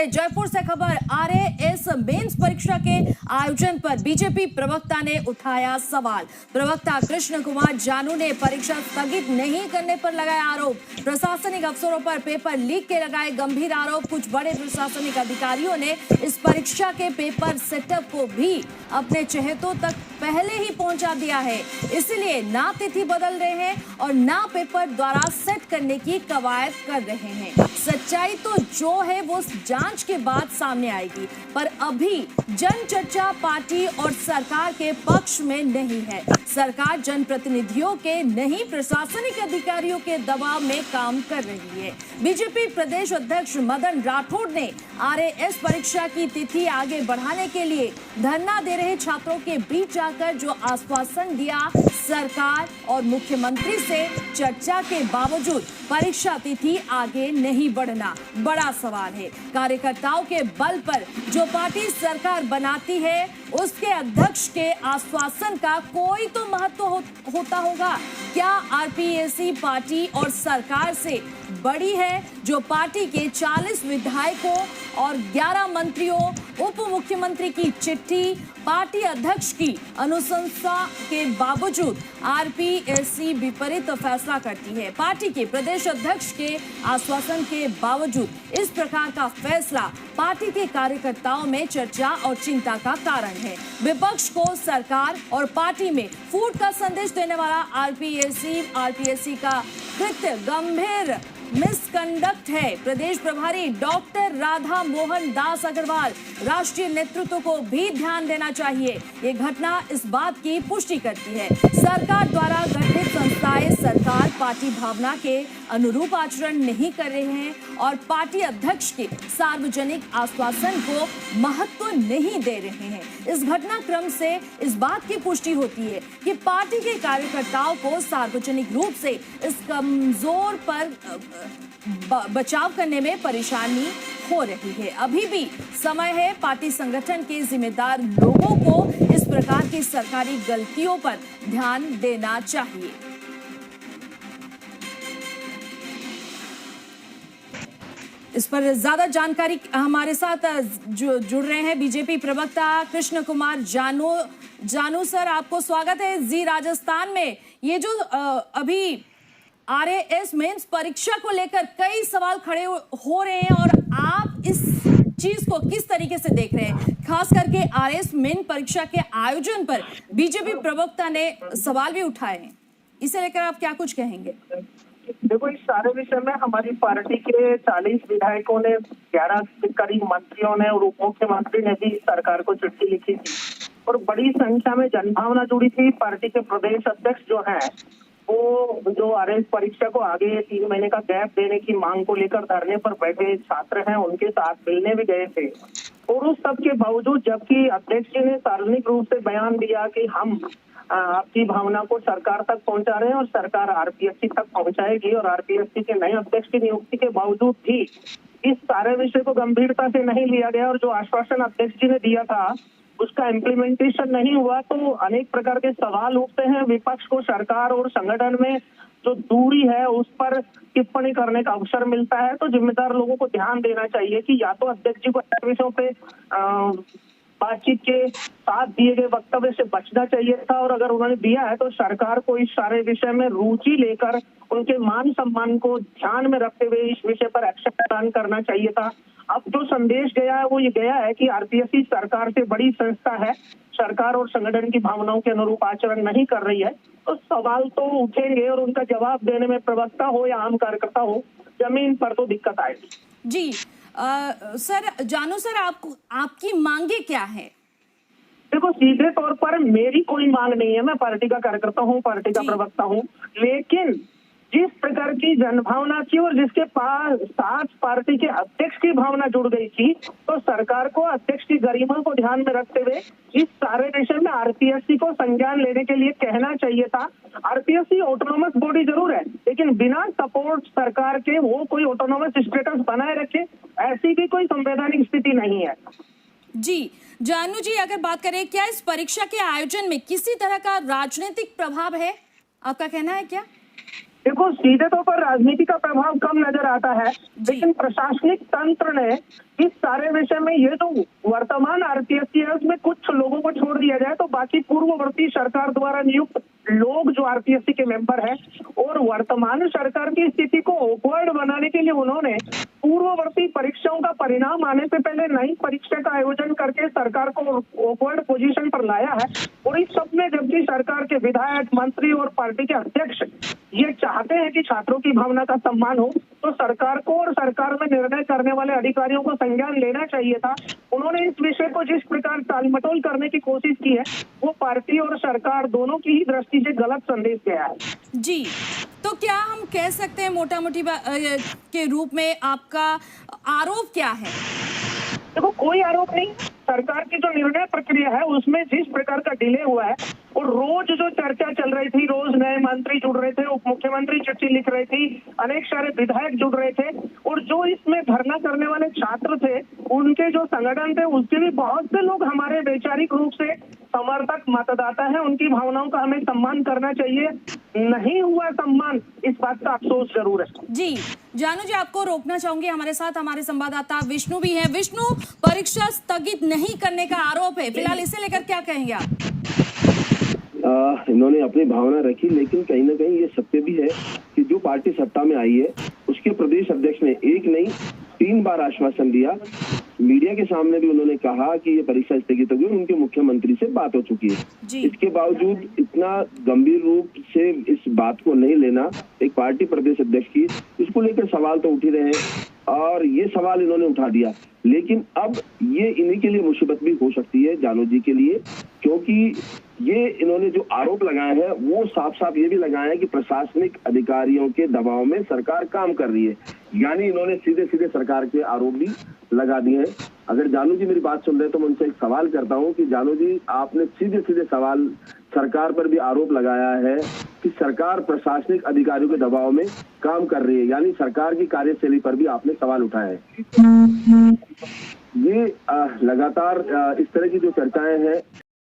जयपुर से खबर आ रहे इस मेंस परीक्षा के आयोजन पर बीजेपी प्रवक्ता ने उठाया सवाल। प्रवक्ता कृष्ण कुमार जानू ने परीक्षा स्थगित नहीं करने पर लगाया आरोप। प्रशासनिक अफसरों पर पेपर लीक के लगाए गंभीर आरोप। कुछ बड़े प्रशासनिक अधिकारियों ने इस परीक्षा के पेपर सेटअप को भी अपने चहेतों तक पहले ही पहुंचा दिया है, इसलिए ना तिथि बदल रहे हैं और ना पेपर द्वारा सेट करने की कवायद कर रहे हैं। सच्चाई तो जो है वो जांच के बाद सामने आएगी, पर अभी जन चर्चा पार्टी और सरकार के पक्ष में नहीं है। सरकार जनप्रतिनिधियों के नहीं प्रशासनिक अधिकारियों के दबाव में काम कर रही है। बीजेपी प्रदेश अध्यक्ष मदन राठौड़ ने आरएएस परीक्षा की तिथि आगे बढ़ाने के लिए धरना दे रहे छात्रों के बीच जाकर जो आश्वासन दिया, सरकार और मुख्यमंत्री से चर्चा के बावजूद परीक्षा तिथि आगे नहीं बढ़ना बड़ा सवाल है। कार्यकर्ताओं के बल पर जो पार्टी सरकार बनाती है उसके अध्यक्ष के आश्वासन का कोई तो महत्व होता होगा। क्या आरपीएससी पार्टी और सरकार से बड़ी है, जो पार्टी के 40 विधायकों और 11 मंत्रियों, उप मुख्यमंत्री की चिट्ठी, पार्टी अध्यक्ष की अनुशंसा के बावजूद आरपीएससी विपरीत फैसला करती है। पार्टी के प्रदेश अध्यक्ष के आश्वासन के बावजूद इस प्रकार का फैसला पार्टी के कार्यकर्ताओं में चर्चा और चिंता का कारण है। विपक्ष को सरकार और पार्टी में फूट का संदेश देने वाला आरपीएससी का कृत्य गंभीर मिसकंडक्ट है। प्रदेश प्रभारी डॉक्टर राधा मोहन दास अग्रवाल, राष्ट्रीय नेतृत्व को भी ध्यान देना चाहिए। ये घटना इस बात की पुष्टि करती है, सरकार द्वारा गठित संस्थाएं सरकार पार्टी भावना के अनुरूप आचरण नहीं कर रहे हैं और पार्टी अध्यक्ष के सार्वजनिक आश्वासन को महत्व नहीं दे रहे हैं। इस घटनाक्रम से इस बात की पुष्टि होती है कि पार्टी के कार्यकर्ताओं को सार्वजनिक रूप से इस कमजोर पर बचाव करने में परेशानी हो रही है। अभी भी समय है पार्टी संगठन के जिम्मेदार लोगों को इस प्रकार की सरकारी गलतियों पर ध्यान देना चाहिए। इस पर ज्यादा जानकारी हमारे साथ जुड़ रहे हैं बीजेपी प्रवक्ता कृष्ण कुमार जानू सर, आपको स्वागत है जी राजस्थान में। ये जो अभी आरएएस मेंस परीक्षा को लेकर कई सवाल खड़े हो रहे हैं और आप इस चीज को किस तरीके से देख रहे हैं, खास करके आरएएस मेंस परीक्षा के आयोजन पर बीजेपी प्रवक्ता ने सवाल भी उठाए हैं, इसे लेकर आप क्या कुछ कहेंगे? देखो, इस सारे विषय में हमारी पार्टी के 40 विधायकों ने, 11 करीब मंत्रियों ने और उप मुख्यमंत्री ने भी सरकार को चिट्ठी लिखी थी और बड़ी संख्या में जनभावना जुड़ी थी। पार्टी के प्रदेश अध्यक्ष जो हैं वो जो आरएएस परीक्षा को आगे 3 महीने का गैप देने की मांग को लेकर धरने पर बैठे छात्र हैं, उनके साथ मिलने भी गए थे। और उस सब के बावजूद जबकि अध्यक्ष जी ने सार्वजनिक रूप से बयान दिया कि हम आपकी भावना को सरकार तक पहुंचा रहे हैं और सरकार आरपीएससी तक पहुंचाएगी, और आरपीएससी के नए अध्यक्ष की नियुक्ति के बावजूद भी इस सारे विषय को गंभीरता से नहीं लिया गया और जो आश्वासन अध्यक्ष जी ने दिया था उसका इम्प्लीमेंटेशन नहीं हुआ, तो अनेक प्रकार के सवाल उठते हैं। विपक्ष को सरकार और संगठन में जो दूरी है उस पर टिप्पणी करने का अवसर मिलता है। तो जिम्मेदार लोगों को ध्यान देना चाहिए कि या तो अध्यक्ष जी को ऐसे विषयों पे बातचीत के साथ दिए गए वक्तव्य से बचना चाहिए था, और अगर उन्होंने दिया है तो सरकार को इस सारे विषय में रुचि लेकर उनके मान सम्मान को ध्यान में रखते हुए इस विषय पर एक्शन प्लान करना चाहिए था। अब जो संदेश गया है वो ये गया है कि आरपीएससी सरकार से बड़ी संस्था है, सरकार और संगठन की भावनाओं के अनुरूप आचरण नहीं कर रही है, तो सवाल तो उठेंगे और उनका जवाब देने में प्रवक्ता हो या आम कार्यकर्ता हो, जमीन पर तो दिक्कत आएगी। जी सर, जानू सर, आपकी मांगे क्या है? देखो, सीधे तौर पर मेरी कोई मांग नहीं है, मैं पार्टी का कार्यकर्ता हूँ, पार्टी का प्रवक्ता हूँ, लेकिन जिस प्रकार की जनभावना थी और जिसके साथ पार्टी के अध्यक्ष की भावना जुड़ गई थी, तो सरकार को अध्यक्ष की गरिमा को ध्यान में रखते हुए इस सारे विषय में आरपीएससी को संज्ञान लेने के लिए कहना चाहिए था। आरपीएससी ऑटोनोमस बॉडी जरूर है, लेकिन बिना सपोर्ट सरकार के वो कोई ऑटोनोमस स्टेटस बनाए रखे, ऐसी भी कोई संवैधानिक स्थिति नहीं है। जी जानू जी, अगर बात करें, क्या इस परीक्षा के आयोजन में किसी तरह का राजनीतिक प्रभाव है, आपका कहना है क्या? देखो, सीधे तौर पर राजनीति का प्रभाव कम नजर आता है, लेकिन प्रशासनिक तंत्र ने इस सारे विषय में ये जो वर्तमान आरपीएससी है उसमें कुछ लोगों को छोड़ दिया जाए तो बाकी पूर्ववर्ती सरकार द्वारा नियुक्त लोग जो आरपीएससी के मेंबर हैं और वर्तमान सरकार की स्थिति को ऑकवर्ड बनाने के लिए उन्होंने पूर्ववर्ती परीक्षाओं का परिणाम आने से पहले नई परीक्षा का आयोजन करके सरकार को ऑकवर्ड पोजीशन पर लाया है। और इस सब में जबकि सरकार के विधायक, मंत्री और पार्टी के अध्यक्ष ये चाहते हैं कि छात्रों की भावना का सम्मान हो, तो सरकार को और सरकार में निर्णय करने वाले अधिकारियों को संज्ञान लेना चाहिए था। उन्होंने इस विषय को जिस प्रकार टालमटोल करने की कोशिश की है वो पार्टी और सरकार दोनों की ही दृष्टि से गलत संदेश गया है। जी, तो क्या हम कह सकते हैं मोटा मोटी के रूप में आपका आरोप क्या है? देखो, कोई आरोप नहीं। सरकार की जो निर्णय प्रक्रिया है उसमें जिस प्रकार का डिले हुआ है और रोज जो चर्चा चल रही थी, रोज नए मंत्री जुड़ रहे थे, उप मुख्यमंत्री चिट्ठी लिख रहे थे, अनेक सारे विधायक जुड़ रहे थे और जो इसमें धरना करने वाले छात्र थे उनके जो संगठन थे उसके भी बहुत से लोग हमारे वैचारिक रूप से समर्थक मतदाता है, उनकी भावनाओं का हमें सम्मान करना चाहिए। नहीं हुआ सम्मान, इस बात का अफसोस जरूर है। जी जानू जी, आपको रोकना चाहूंगी, हमारे साथ हमारे संवाददाता विष्णु भी हैं। विष्णु, परीक्षा स्थगित नहीं करने का आरोप है, फिलहाल इसे लेकर क्या कहेंगे आप? इन्होंने अपनी भावना रखी, लेकिन कहीं ना कहीं ये सत्य भी है कि जो पार्टी सत्ता में आई है उसके प्रदेश अध्यक्ष ने एक नहीं 3 बार आश्वासन दिया। मीडिया के सामने भी उन्होंने कहा कि ये परीक्षा स्थगित होगी, उनके मुख्यमंत्री से बात हो चुकी है। इसके बावजूद इतना गंभीर रूप से इस बात को नहीं लेना एक पार्टी प्रदेश अध्यक्ष की, इसको लेकर सवाल तो उठ ही रहे हैं और ये सवाल इन्होंने उठा दिया। लेकिन अब ये इन्हीं के लिए मुसीबत भी हो सकती है, जानू जी के लिए, क्योंकि ये इन्होंने जो आरोप लगाए हैं वो साफ साफ ये भी लगाए हैं कि प्रशासनिक अधिकारियों के दबाव में सरकार काम कर रही है। यानी इन्होंने सीधे सीधे सरकार के आरोप भी लगा दिए हैं। अगर जानू जी मेरी बात सुन रहे हैं तो मैं उनसे एक सवाल करता हूं कि जानू जी, आपने सीधे सीधे सवाल सरकार पर भी आरोप लगाया है कि सरकार प्रशासनिक अधिकारियों के दबाव में काम कर रही है, यानी सरकार की कार्यशैली पर भी आपने सवाल उठाया है। ये लगातार इस तरह की जो चर्चाएं हैं